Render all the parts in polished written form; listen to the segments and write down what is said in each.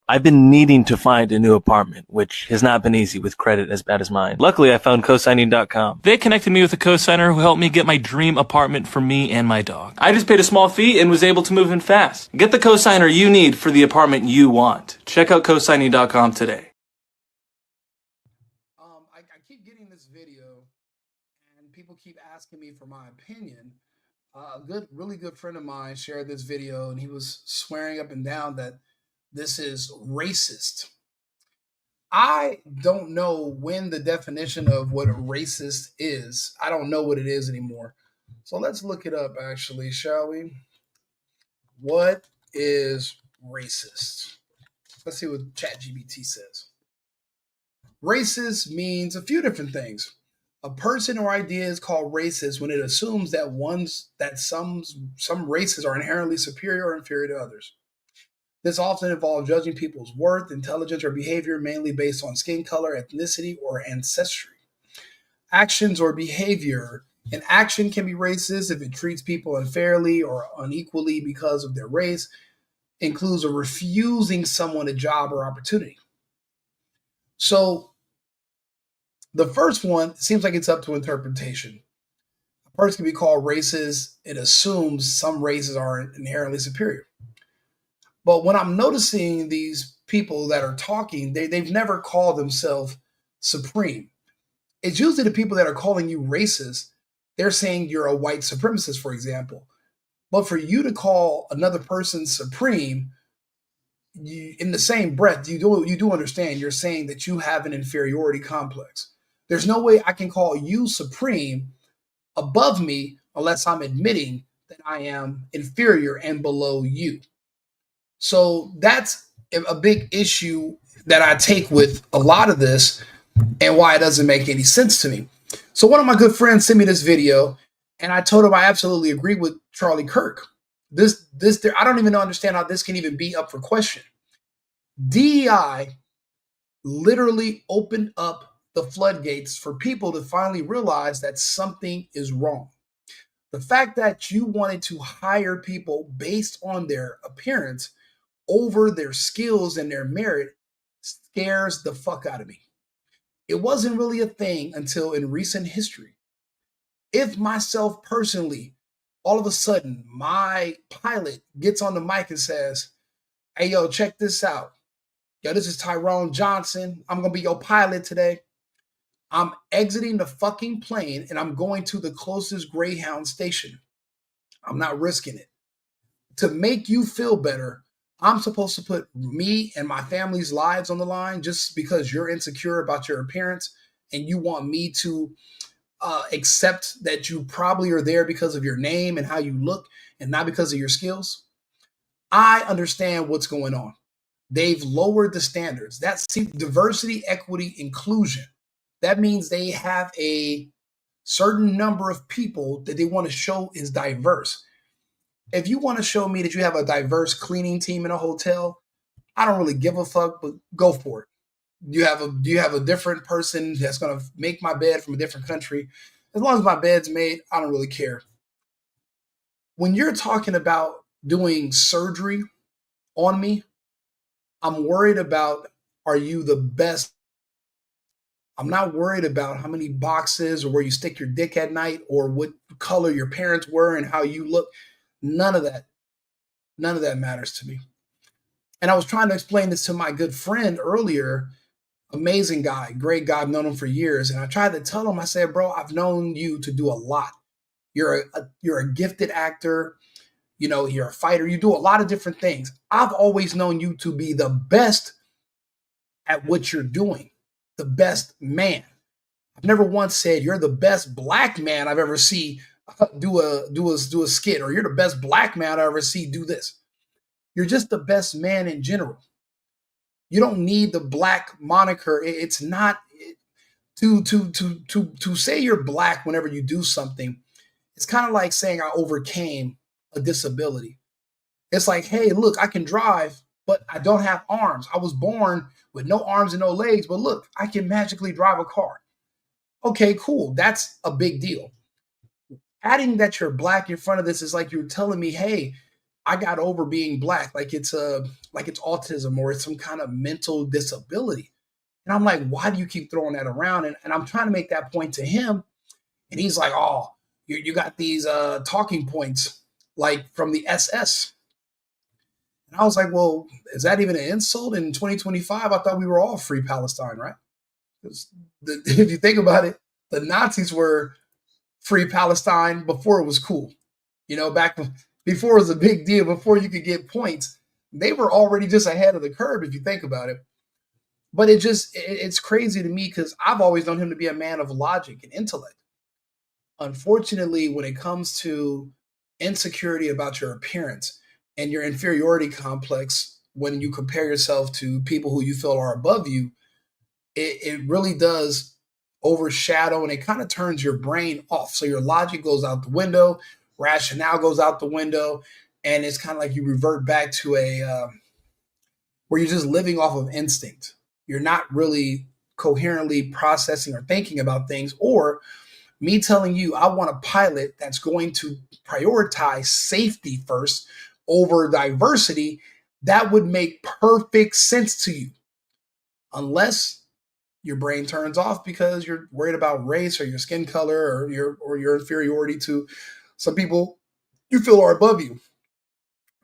I've been needing to find a new apartment, which has not been easy with credit as bad as mine. Luckily, I found cosigning.com. They connected me with a cosigner who helped me get my dream apartment for me and my dog. I just paid a small fee and was able to move in fast. Get the cosigner you need for the apartment you want. Check out cosigning.com today. I keep getting this video, and people keep asking me for my opinion. Really good friend of mine shared this video, and he was swearing up and down that this is racist. I don't know when the definition of what racist is. I don't know what it is anymore. So let's look it up, actually, shall we? What is racist? Let's see what ChatGPT says. Racist means a few different things. A person or idea is called racist when it assumes that some races are inherently superior or inferior to others. This often involves judging people's worth, intelligence, or behavior mainly based on skin color, ethnicity, or ancestry. Actions or behavior. An action can be racist if it treats people unfairly or unequally because of their race, includes a refusing someone a job or opportunity. So the first one seems like it's up to interpretation. A person can be called racist. It assumes some races are inherently superior. But when I'm noticing these people that are talking, they've never called themselves supreme. It's usually the people that are calling you racist. They're saying you're a white supremacist, for example. But for you to call another person supreme, in the same breath, you do understand you're saying that you have an inferiority complex. There's no way I can call you supreme above me unless I'm admitting that I am inferior and below you. So that's a big issue that I take with a lot of this and why it doesn't make any sense to me. So one of my good friends sent me this video, and I told him I absolutely agree with Charlie Kirk. I don't even understand how this can even be up for question. DEI literally opened up the floodgates for people to finally realize that something is wrong. The fact that you wanted to hire people based on their appearance over their skills and their merit scares the fuck out of me. It wasn't really a thing until in recent history. If myself personally, all of a sudden, my pilot gets on the mic and says, "Hey, yo, check this out. Yo, this is Tyrone Johnson. I'm going to be your pilot today. I'm exiting the fucking plane and I'm going to the closest Greyhound station. I'm not risking it. To make you feel better, I'm supposed to put me and my family's lives on the line just because you're insecure about your appearance and you want me to accept that you probably are there because of your name and how you look and not because of your skills." I understand what's going on. They've lowered the standards. That's diversity, equity, inclusion. That means they have a certain number of people that they want to show is diverse. If you want to show me that you have a diverse cleaning team in a hotel, I don't really give a fuck, but go for it. Do you have a different person that's going to make my bed from a different country? As long as my bed's made, I don't really care. When you're talking about doing surgery on me, I'm worried about, are you the best? I'm not worried about how many boxes or where you stick your dick at night or what color your parents were and how you look. None of that. None of that matters to me. And I was trying to explain this to my good friend earlier. Amazing guy, great guy. I've known him for years. And I tried to tell him, I said, bro, I've known you to do a lot. You're a gifted actor. You know, you're a fighter. You do a lot of different things. I've always known you to be the best at what you're doing, the best man. I've never once said you're the best black man I've ever seen do a skit, or you're the best black man I ever see do this. You're just the best man in general. You don't need the black moniker. It's not to say you're black whenever you do something. It's kind of like saying I overcame a disability. It's like, hey, look, I can drive, but I don't have arms. I was born with no arms and no legs, but look, I can magically drive a car. Okay, cool. That's a big deal. Adding that you're black in front of this is like you're telling me, hey, I got over being black, like it's autism or it's some kind of mental disability. And I'm like, why do you keep throwing that around? And I'm trying to make that point to him. And he's like, oh, you got these talking points like from the SS. And I was like, well, is that even an insult in 2025? I thought we were all free Palestine, right? Because if you think about it, the Nazis were free Palestine before it was cool. Back before it was a big deal, before you could get points, they were already just ahead of the curve if you think about it. But it's crazy to me because I've always known him to be a man of logic and intellect. Unfortunately, when it comes to insecurity about your appearance and your inferiority complex, when you compare yourself to people who you feel are above you, it really does overshadow and it kind of turns your brain off. So your logic goes out the window, rationale goes out the window, and it's kind of like you revert back to where you're just living off of instinct. You're not really coherently processing or thinking about things, or me telling you I want a pilot that's going to prioritize safety first over diversity, that would make perfect sense to you. Unless your brain turns off because you're worried about race or your skin color or your inferiority to some people you feel are above you.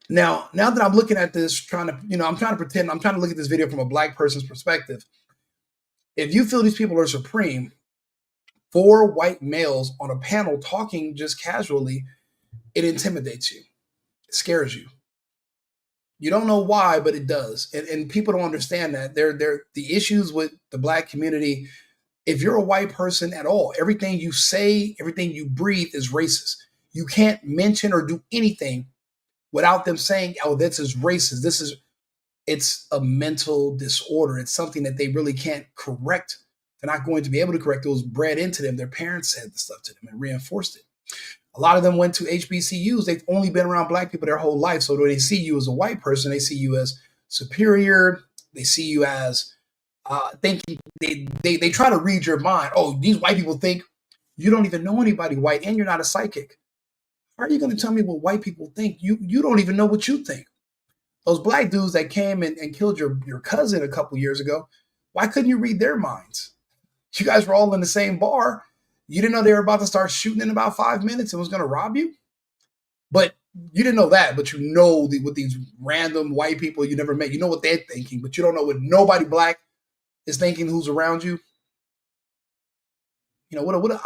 Now that I'm looking at this, I'm trying to look at this video from a black person's perspective. If you feel these people are supreme, 4 white males on a panel talking just casually, it intimidates you. It scares you. You don't know why, but it does. And people don't understand that. They're the issues with the black community. If you're a white person at all, everything you say, everything you breathe is racist. You can't mention or do anything without them saying, oh, this is racist. It's a mental disorder. It's something that they really can't correct. They're not going to be able to correct. It was bred into them. Their parents said the stuff to them and reinforced it. A lot of them went to HBCUs. They've only been around black people their whole life. So when they see you as a white person, they see you as superior. They see you as thinking. They try to read your mind. Oh, these white people think you don't even know anybody white and you're not a psychic. How are you going to tell me what white people think? You don't even know what you think. Those black dudes that came and killed your cousin a couple years ago, why couldn't you read their minds? You guys were all in the same bar. You didn't know they were about to start shooting in about 5 minutes and was going to rob you? But you didn't know that, but you know with these random white people you never met, you know what they're thinking, but you don't know what nobody black is thinking who's around you. What an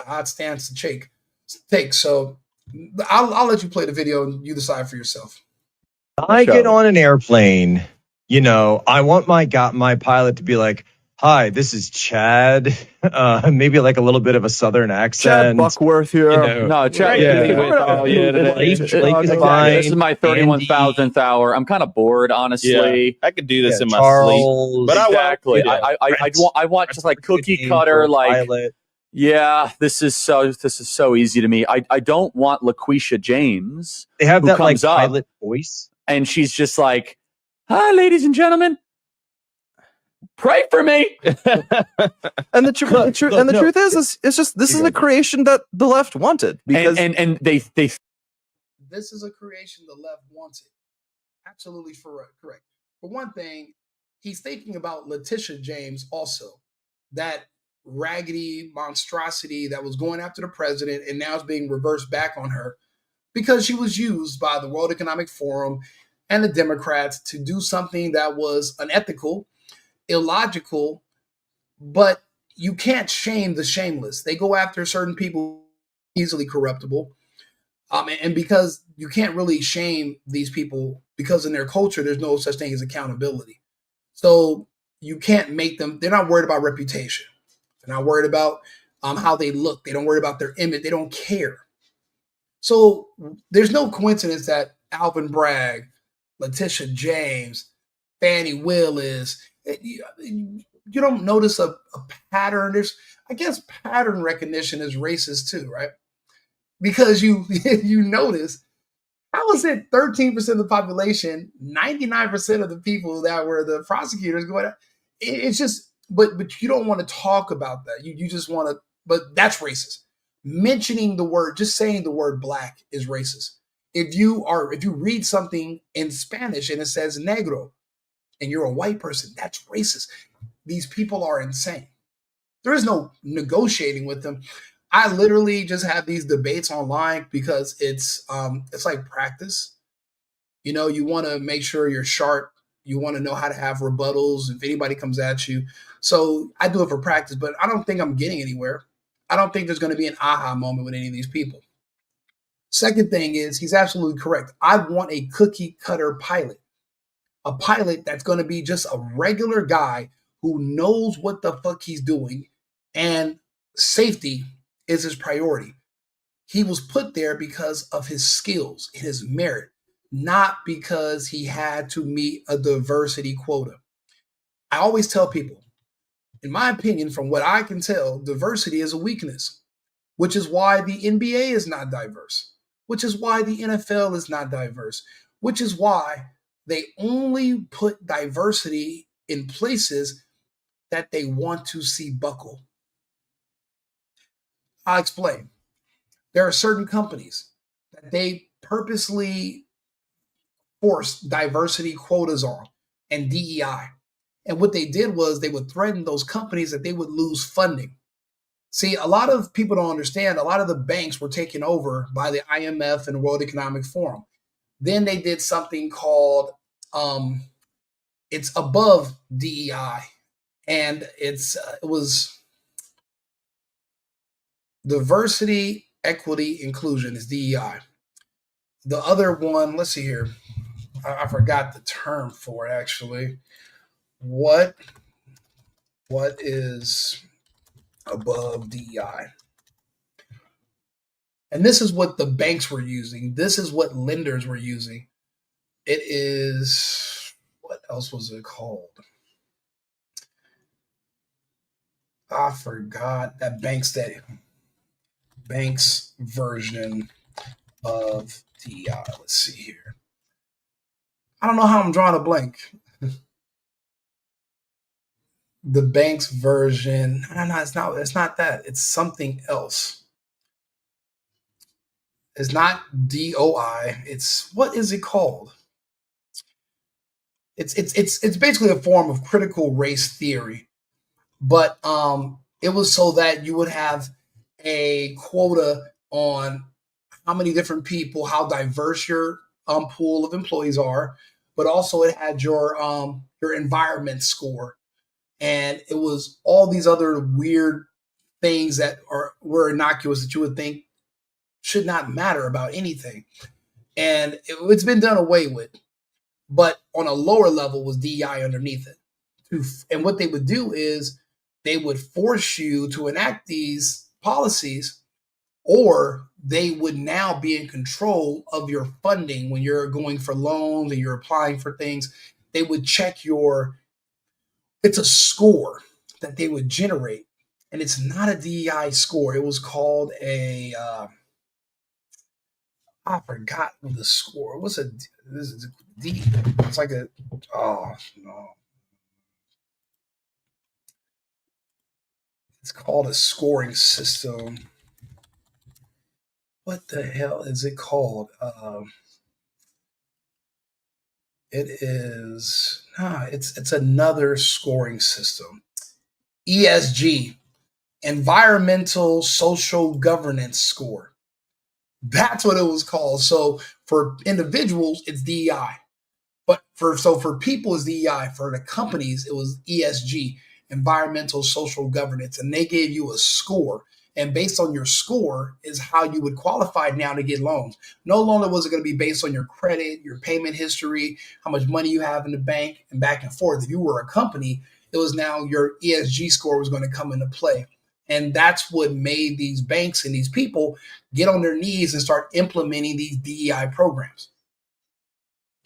odd stance to take. So I'll let you play the video and you decide for yourself. I get on an airplane, I want my pilot to be like, hi, this is Chad. Maybe like a little bit of a southern accent. Chad Buckworth here. No, Chad. Blake is fine. This is my 31,000th hour. I'm kind of bored, honestly. Yeah, I could do this in my Charles, sleep. But exactly. I want just like cookie cutter, like pilot. Yeah, this is so easy to me. I don't want LaQuisha James. They have that like up, pilot voice, and she's just like, "Hi, ladies and gentlemen, pray for me." And the truth is it's just this is a creation that the left wanted because and they this is a creation the left wanted. Absolutely correct. For one thing, he's thinking about Letitia James also, that raggedy monstrosity that was going after the president and now is being reversed back on her because she was used by the World Economic Forum and the Democrats to do something that was unethical, illogical, but you can't shame the shameless. They go after certain people easily corruptible. And because you can't really shame these people because in their culture, there's no such thing as accountability. So you can't make them, they're not worried about reputation. They're not worried about how they look. They don't worry about their image. They don't care. So there's no coincidence that Alvin Bragg, Letitia James, Fannie Willis, you don't notice a pattern. I guess pattern recognition is racist too, right? Because you notice, how is it 13% of the population, 99% of the people that were the prosecutors going out? It's just, but you don't want to talk about that. You just want to, but that's racist. Mentioning the word, just saying the word black is racist. if you read something in Spanish and it says negro and you're a white person, that's racist. These people are insane. There is no negotiating with them. I literally just have these debates online because it's like practice. You know, you want to make sure you're sharp. You want to know how to have rebuttals if anybody comes at you. So I do it for practice, but I don't think I'm getting anywhere. I don't think there's going to be an aha moment with any of these people. Second thing is, he's absolutely correct. I want a cookie cutter pilot, a pilot that's going to be just a regular guy who knows what the fuck he's doing, and safety is his priority. He was put there because of his skills, his merit, not because he had to meet a diversity quota. I always tell people, in my opinion, from what I can tell, diversity is a weakness, which is why the NBA is not diverse, which is why the NFL is not diverse, which is why they only put diversity in places that they want to see buckle. I'll explain. There are certain companies that they purposely force diversity quotas on and DEI. And what they did was they would threaten those companies that they would lose funding. See, a lot of people don't understand, a lot of the banks were taken over by the IMF and World Economic Forum. Then they did something called, it's above DEI, and it was diversity, equity, inclusion is DEI. The other one, let's see here. I forgot the term for it, actually. What is above DEI? And this is what the banks were using. This is what lenders were using. It is, what else was it called? I forgot that Banks version of DEI. Let's see here. I don't know how I'm drawing a blank. The Banks version. No, it's not that. It's something else. It's not DOI. It's, what is it called? It's basically a form of critical race theory, but it was so that you would have a quota on how many different people, how diverse your pool of employees are, but also it had your environment score, and it was all these other weird things that were innocuous that you would think should not matter about anything, and it's been done away with. But on a lower level was DEI underneath it. And what they would do is they would force you to enact these policies, or they would now be in control of your funding when you're going for loans and you're applying for things. They would check it's a score that they would generate. And it's not a DEI score. It was called I forgot the score. What's a this is D? It's like a, oh no. It's called a scoring system. What the hell is it called? It's another scoring system. ESG, Environmental Social Governance Score. That's what it was called. So for individuals, it's DEI. But for people, it's DEI. For the companies, it was ESG, Environmental Social Governance. And they gave you a score. And based on your score is how you would qualify now to get loans. No longer was it going to be based on your credit, your payment history, how much money you have in the bank, and back and forth. If you were a company, it was now your ESG score was going to come into play. And that's what made these banks and these people get on their knees and start implementing these DEI programs.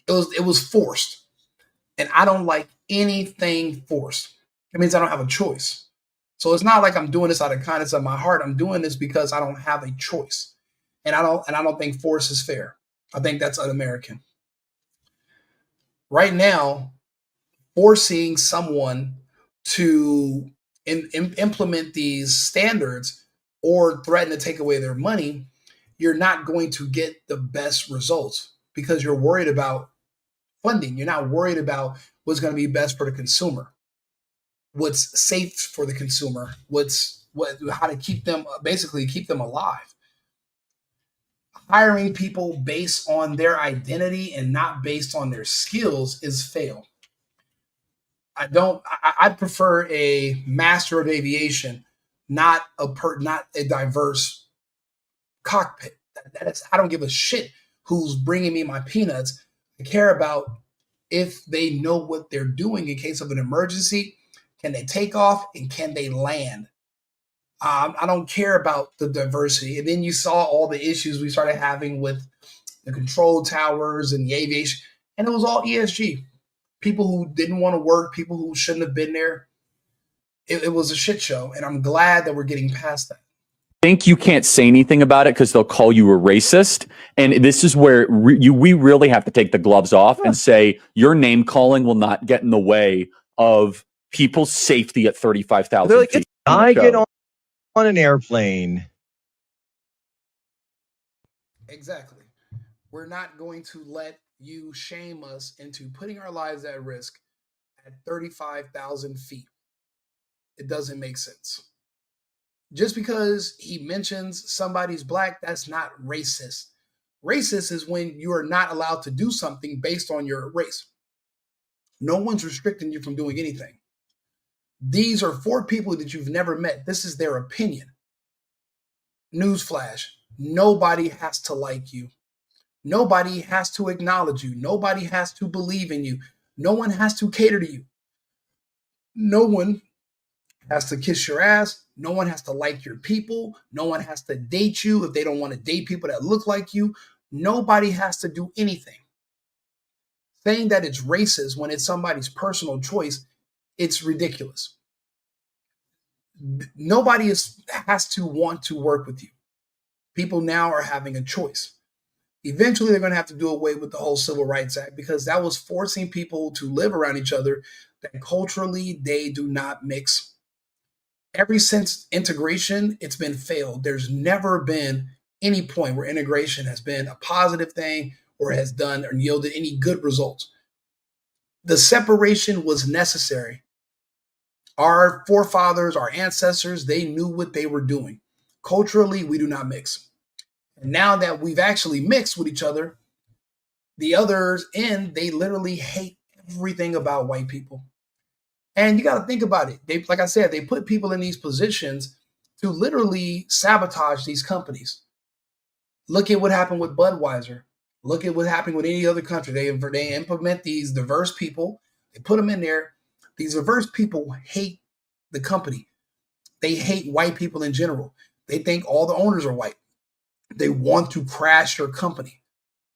It was forced. And I don't like anything forced. It means I don't have a choice. So it's not like I'm doing this out of kindness of my heart. I'm doing this because I don't have a choice. And I don't think force is fair. I think that's un-American. Right now, forcing someone to implement these standards or threaten to take away their money you're not going to get the best results because you're worried about funding. You're not worried about what's going to be best for the consumer, what's safe for the consumer, how to keep them, basically keep them alive. Hiring people based on their identity and not based on their skills is fail. I'd prefer a master of aviation, not a diverse cockpit. I don't give a shit who's bringing me my peanuts. I care about if they know what they're doing in case of an emergency. Can they take off and can they land? I don't care about the diversity. And then you saw all the issues we started having with the control towers and the aviation, and it was all ESG. People who didn't want to work, people who shouldn't have been there. It was a shit show, and I'm glad that we're getting past that. Think you can't say anything about it because they'll call you a racist. And this is where we really have to take the gloves off and say your name calling will not get in the way of people's safety at 35,000 like, feet. I get on an airplane. Exactly. We're not going to let you shame us into putting our lives at risk at 35,000 feet. It doesn't make sense. Just because he mentions somebody's black, that's not racist. Racist is when you are not allowed to do something based on your race. No one's restricting you from doing anything. These are 4 people that you've never met. This is their opinion. Newsflash, nobody has to like you. Nobody has to acknowledge you. Nobody has to believe in you. No one has to cater to you. No one has to kiss your ass. No one has to like your people. No one has to date you if they don't want to date people that look like you. Nobody has to do anything. Saying that it's racist when it's somebody's personal choice, it's ridiculous. Nobody has to want to work with you. People now are having a choice. Eventually, they're going to have to do away with the whole Civil Rights Act because that was forcing people to live around each other that culturally they do not mix. Ever since integration, it's been failed. There's never been any point where integration has been a positive thing or has done or yielded any good results. The separation was necessary. Our forefathers, our ancestors, they knew what they were doing. Culturally, we do not mix. And now that we've actually mixed with each other, the others they literally hate everything about white people. And you got to think about it. Like I said, they put people in these positions to literally sabotage these companies. Look at what happened with Budweiser. Look at what happened with any other country. They implement these diverse people. They put them in there. These diverse people hate the company. They hate white people in general. They think all the owners are white. They want to crash your company.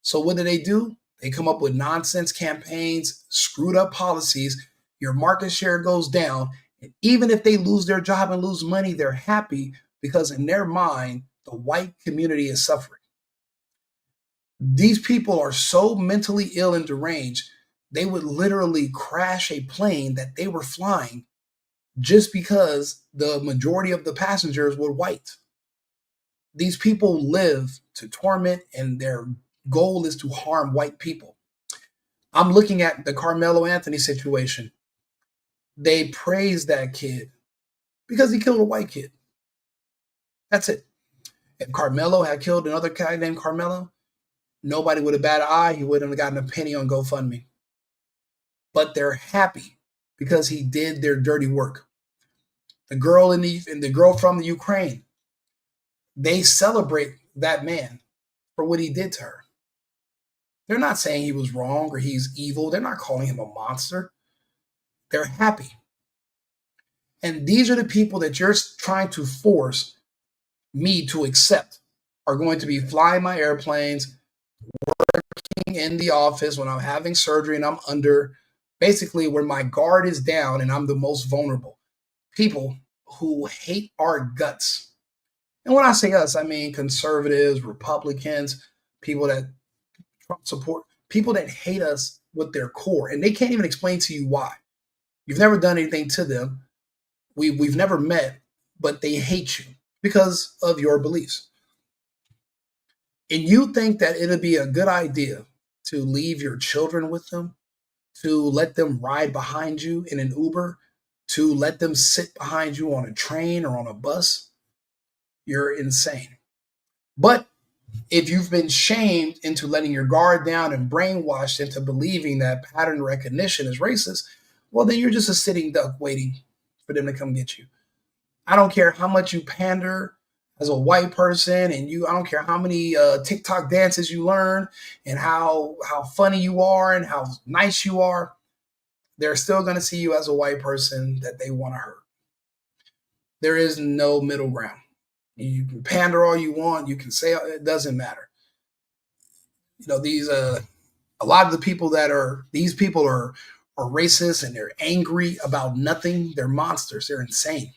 So what do? They come up with nonsense campaigns, screwed up policies. Your market share goes down. And even if they lose their job and lose money, they're happy because in their mind, the white community is suffering. These people are so mentally ill and deranged, they would literally crash a plane that they were flying just because the majority of the passengers were white. These people live to torment, and their goal is to harm white people. I'm looking at the Carmelo Anthony situation. They praise that kid because he killed a white kid. That's it. If Carmelo had killed another guy named Carmelo, nobody would have batted an eye. He wouldn't have gotten a penny on GoFundMe. But they're happy because he did their dirty work. The girl and the girl from the Ukraine, they celebrate that man for what he did to her. They're not saying he was wrong or he's evil. They're not calling him a monster. They're happy. And these are the people that you're trying to force me to accept are going to be flying my airplanes, working in the office when I'm having surgery and I'm under, basically when my guard is down and I'm the most vulnerable. People who hate our guts. And when I say us, I mean conservatives, Republicans, people that Trump support, people that hate us with their core. And they can't even explain to you why. You've never done anything to them. We've never met, but they hate you because of your beliefs. And you think that it'd be a good idea to leave your children with them, to let them ride behind you in an Uber, to let them sit behind you on a train or on a bus? You're insane. But if you've been shamed into letting your guard down and brainwashed into believing that pattern recognition is racist, well, then you're just a sitting duck waiting for them to come get you. I don't care how much you pander as a white person, and I don't care how many TikTok dances you learn and how funny you are and how nice you are. They're still going to see you as a white person that they want to hurt. There is no middle ground. You can pander all you want. You can say it doesn't matter. These a lot of the people these people are racist and they're angry about nothing. They're monsters. They're insane.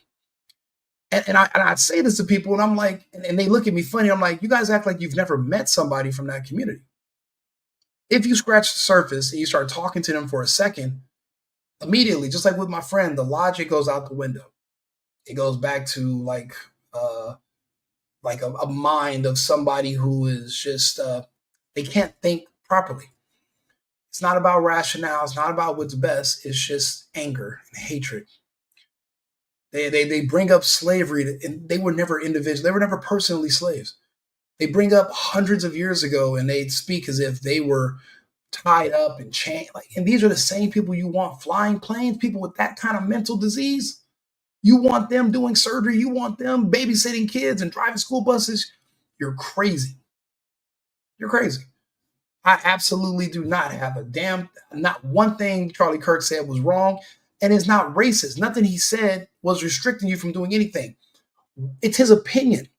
And I say this to people, and I'm like, and they look at me funny. I'm like, you guys act like you've never met somebody from that community. If you scratch the surface and you start talking to them for a second, immediately, just like with my friend, the logic goes out the window. It goes back to like a mind of somebody who is just they can't think properly. It's not about rationale. It's not about what's best. It's just anger and hatred. They bring up slavery, and they were never individuals. They were never personally slaves. They bring up hundreds of years ago, and they speak as if they were tied up and chained. And these are the same people you want flying planes, people with that kind of mental disease. You want them doing surgery. You want them babysitting kids and driving school buses. You're crazy. You're crazy. I absolutely do not have not one thing Charlie Kirk said was wrong. And it's not racist. Nothing he said was restricting you from doing anything. It's his opinion.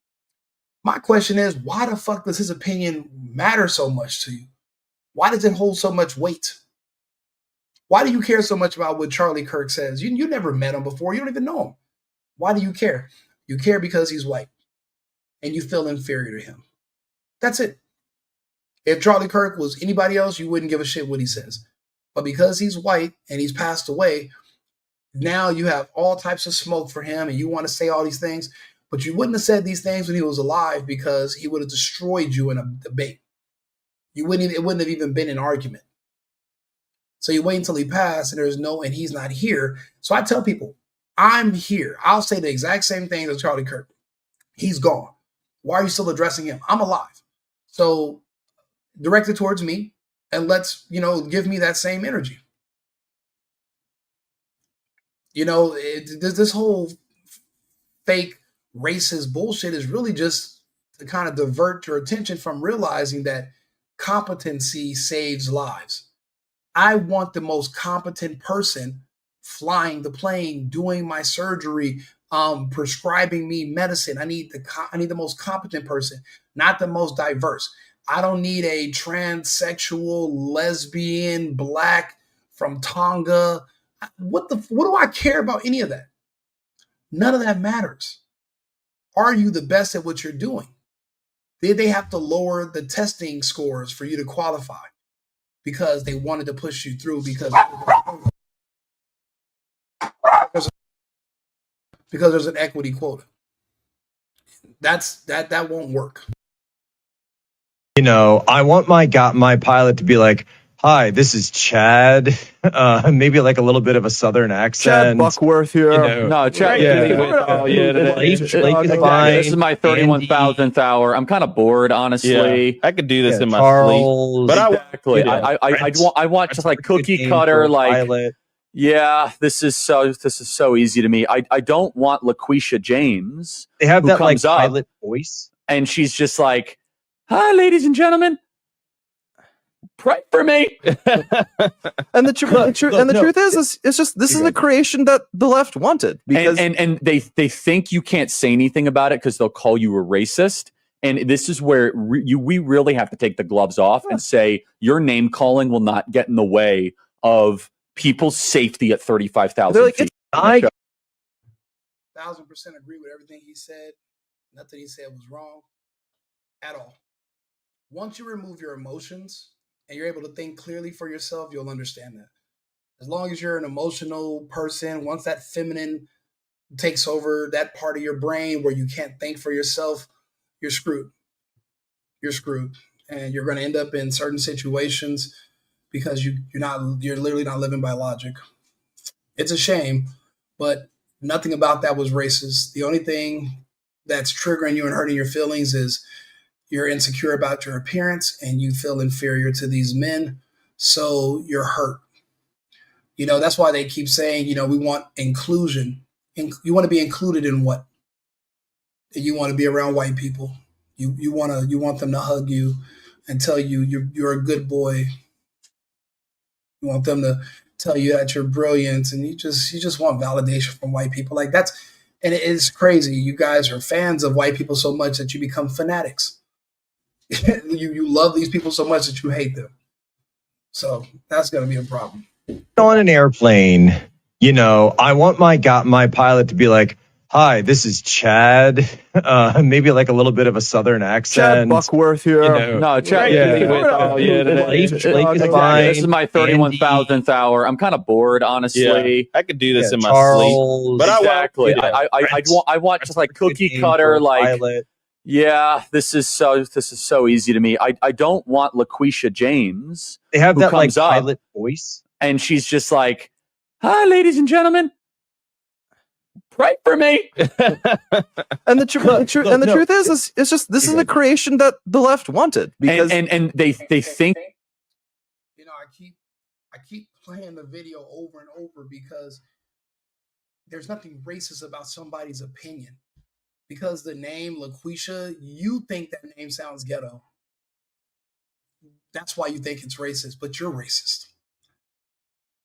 My question is, why the fuck does his opinion matter so much to you? Why does it hold so much weight? Why do you care so much about what Charlie Kirk says? You never met him before. You don't even know him. Why do you care? You care because he's white and you feel inferior to him. That's it. If Charlie Kirk was anybody else, you wouldn't give a shit what he says. But because he's white and he's passed away, now you have all types of smoke for him and you want to say all these things, but you wouldn't have said these things when he was alive because he would have destroyed you in a debate. It wouldn't have even been an argument. So you wait until he passed and he's not here. So I tell people, I'm here. I'll say the exact same thing as Charlie Kirk. He's gone. Why are you still addressing him? I'm alive. So direct it towards me and let's, give me that same energy. This whole fake racist bullshit is really just to kind of divert your attention from realizing that competency saves lives. I want the most competent person flying the plane, doing my surgery, prescribing me medicine. I need the most competent person, not the most diverse. I don't need a transsexual, lesbian, black from Tonga. What do I care about any of that? None of that matters. Are you the best at what you're doing? Did they have to lower the testing scores for you to qualify because they wanted to push you through because there's an equity quota? That won't work. I want my pilot to be like, "Hi, this is Chad." Maybe like a little bit of a southern accent. Chad Buckworth here. No, Chad. Blake is fine. This is my 31,000th hour. I'm kind of bored, honestly. Yeah, I could do this in my Charles, sleep, but exactly. I want just like cookie cutter, like pilot. Yeah, this is so easy to me. I don't want LaQuisha James. They have that like up, pilot voice, and she's just like, "Hi, ladies and gentlemen, pray for me." And the truth is it's just this is a creation that the left wanted because and they think you can't say anything about it because they'll call you a racist. And this is where we really have to take the gloves off and say your name calling will not get in the way of people's safety at 35,000 feet. I 1000% agree with everything he said. Nothing he said was wrong at all. Once you remove your emotions and you're able to think clearly for yourself, you'll understand that. As long as you're an emotional person, once that feminine takes over that part of your brain where you can't think for yourself, you're screwed. you're screwed, and you're going to end up in certain situations because you're literally not living by logic. It's a shame, but nothing about that was racist. The only thing that's triggering you and hurting your feelings is you're insecure about your appearance and you feel inferior to these men, so you're hurt. That's why they keep saying, we want inclusion. You want to be included in what? You want to be around white people. You want them to hug you and tell you you're a good boy. You want them to tell you that you're brilliant, and you just want validation from white people. Like that's, and it is crazy. You guys are fans of white people so much that you become fanatics. you love these people so much that you hate them. So that's going to be a problem. On an airplane, I want my pilot to be like, "Hi, this is Chad." Maybe like a little bit of a southern accent. Chad Buckworth here. No, Chad. This is my 31,000th hour. I'm kind of bored, honestly. Yeah, I could do this in my Charles, sleep, but exactly. I want just like cookie cutter, like pilot. Yeah, this is so easy to me. I don't want LaQuisha James. They have that like comes up, pilot voice, and she's just like, "Hi, ladies and gentlemen, pray for me." And the truth is it's just this is the creation that the left wanted, because and they think. I keep playing the video over and over because there's nothing racist about somebody's opinion. Because the name LaQuisha, you think that name sounds ghetto. That's why you think it's racist, but you're racist.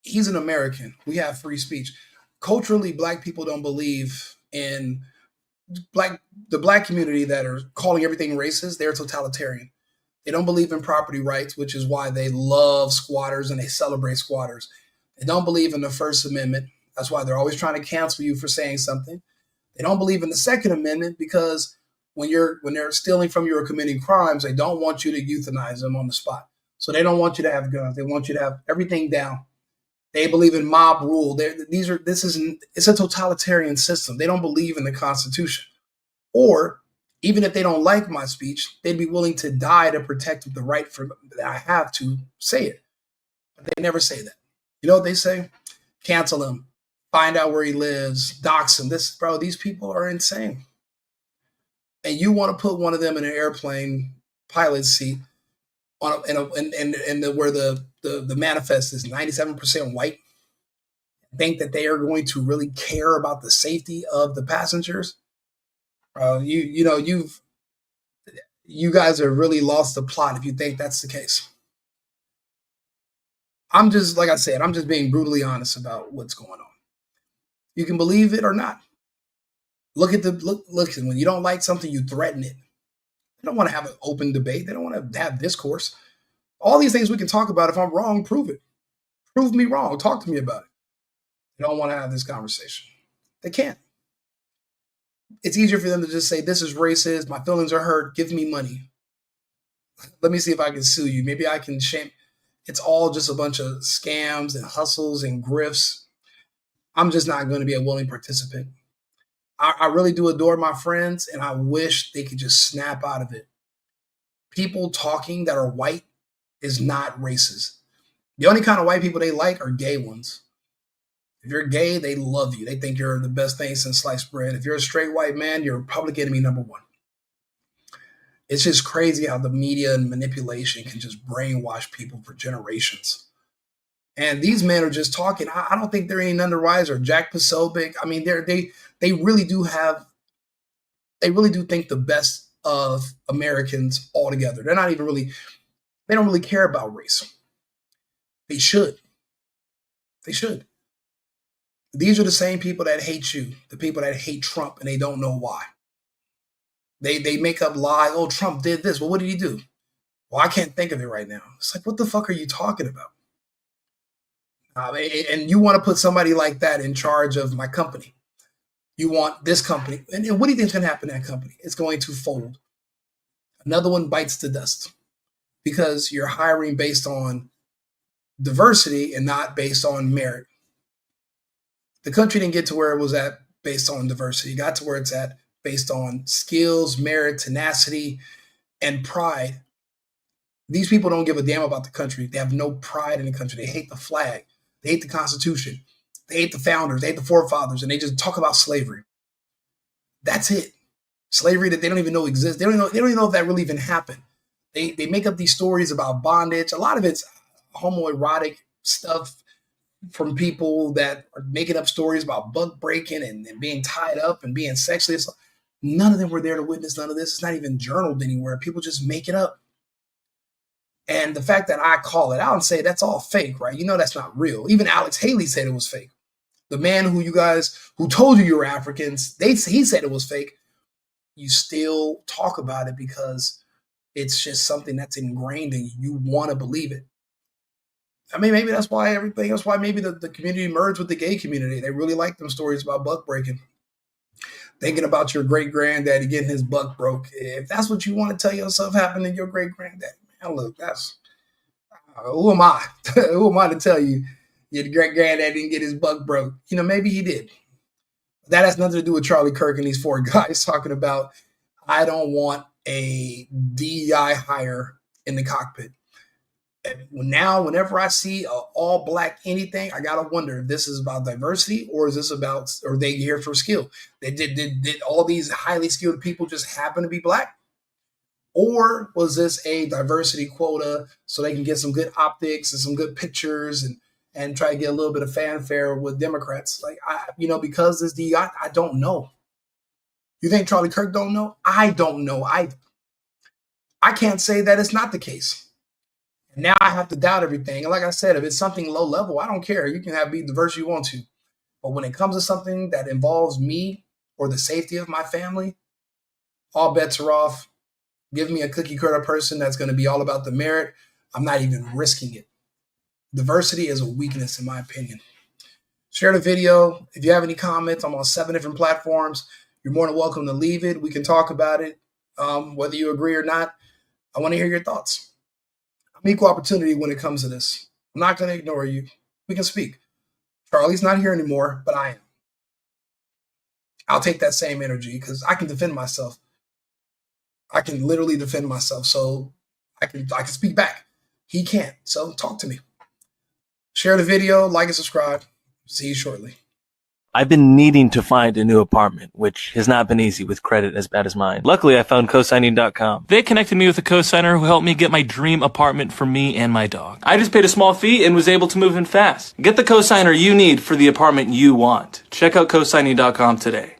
He's an American. We have free speech. Culturally, black people don't believe in the black community that are calling everything racist. They're totalitarian. They don't believe in property rights, which is why they love squatters and they celebrate squatters. They don't believe in the First Amendment. That's why they're always trying to cancel you for saying something. They don't believe in the Second Amendment because when they're stealing from you or committing crimes, they don't want you to euthanize them on the spot. So they don't want you to have guns. They want you to have everything down. They believe in mob rule. It's a totalitarian system. They don't believe in the Constitution. Or even if they don't like my speech, they'd be willing to die to protect the right that I have to say it. But they never say that. You know what they say? Cancel him. Find out where he lives, dox him. These people are insane. And you want to put one of them in an airplane pilot seat where the manifest is 97% white, think that they are going to really care about the safety of the passengers. You guys have really lost the plot if you think that's the case. I'm just being brutally honest about what's going on. You can believe it or not. Look, when you don't like something, you threaten it. They don't want to have an open debate. They don't want to have discourse. All these things we can talk about. If I'm wrong, prove it. Prove me wrong. Talk to me about it. They don't want to have this conversation. They can't. It's easier for them to just say, this is racist. My feelings are hurt. Give me money. Let me see if I can sue you. Maybe I can shame. It's all just a bunch of scams and hustles and grifts. I'm just not going to be a willing participant. I really do adore my friends, and I wish they could just snap out of it. People talking that are white is not racist. The only kind of white people they like are gay ones. If you're gay, they love you. They think you're the best thing since sliced bread. If you're a straight white man, you're public enemy number one. It's just crazy how the media and manipulation can just brainwash people for generations. And these men are just talking. I don't think they're any none the wiser. Jack Posobiec. I mean, they really do think the best of Americans altogether. They don't really care about race. They should. They should. These are the same people that hate you, the people that hate Trump, and they don't know why. They make up lies. Oh, Trump did this. Well, what did he do? Well, I can't think of it right now. It's like, what the fuck are you talking about? And you want to put somebody like that in charge of my company. You want this company. And what do you think is going to happen to that company? It's going to fold. Another one bites the dust because you're hiring based on diversity and not based on merit. The country didn't get to where it was at based on diversity. It got to where it's at based on skills, merit, tenacity, and pride. These people don't give a damn about the country. They have no pride in the country. They hate the flag. They hate the Constitution. They hate the founders. They hate the forefathers. And they just talk about slavery. That's it. Slavery that they don't even know exists. They don't even know if that really even happened. They make up these stories about bondage. A lot of it's homoerotic stuff from people that are making up stories about buck breaking and being tied up and being sexually. None of them were there to witness none of this. It's not even journaled anywhere. People just make it up. And the fact that I call it out and say that's all fake, right? You know that's not real. Even Alex Haley said it was fake. The man who told you were Africans, he said it was fake. You still talk about it because it's just something that's ingrained in you. You want to believe it. I mean, maybe that's why maybe the community merged with the gay community. They really like them stories about buck breaking. Thinking about your great granddaddy getting his buck broke. If that's what you want to tell yourself happened to your great granddaddy, man, look, that's who am I? Who am I to tell you your great granddaddy didn't get his buck broke? You know, maybe he did. That has nothing to do with Charlie Kirk and these 4 guys talking about, I don't want a DEI hire in the cockpit. And now, whenever I see an all black anything, I gotta wonder if this is about diversity or is this about, or they here for skill? Did all these highly skilled people just happen to be black? Or was this a diversity quota so they can get some good optics and some good pictures and try to get a little bit of fanfare with Democrats? Like, because this DEI, I don't know. You think Charlie Kirk don't know? I don't know either. I can't say that it's not the case. Now I have to doubt everything. And like I said, if it's something low level, I don't care. You can be diverse you want to. But when it comes to something that involves me or the safety of my family, all bets are off. Give me a cookie cutter person that's going to be all about the merit. I'm not even risking it. Diversity is a weakness, in my opinion. Share the video. If you have any comments, I'm on 7 different platforms. You're more than welcome to leave it. We can talk about it, whether you agree or not. I want to hear your thoughts. I'm equal opportunity when it comes to this. I'm not going to ignore you. We can speak. Charlie's not here anymore, but I am. I'll take that same energy because I can defend myself. I can literally defend myself. So I can speak back. He can't. So talk to me. Share the video, like and subscribe. See you shortly. I've been needing to find a new apartment, which has not been easy with credit as bad as mine. Luckily, I found cosigning.com. They connected me with a cosigner who helped me get my dream apartment for me and my dog. I just paid a small fee and was able to move in fast. Get the cosigner you need for the apartment you want. Check out cosigning.com today.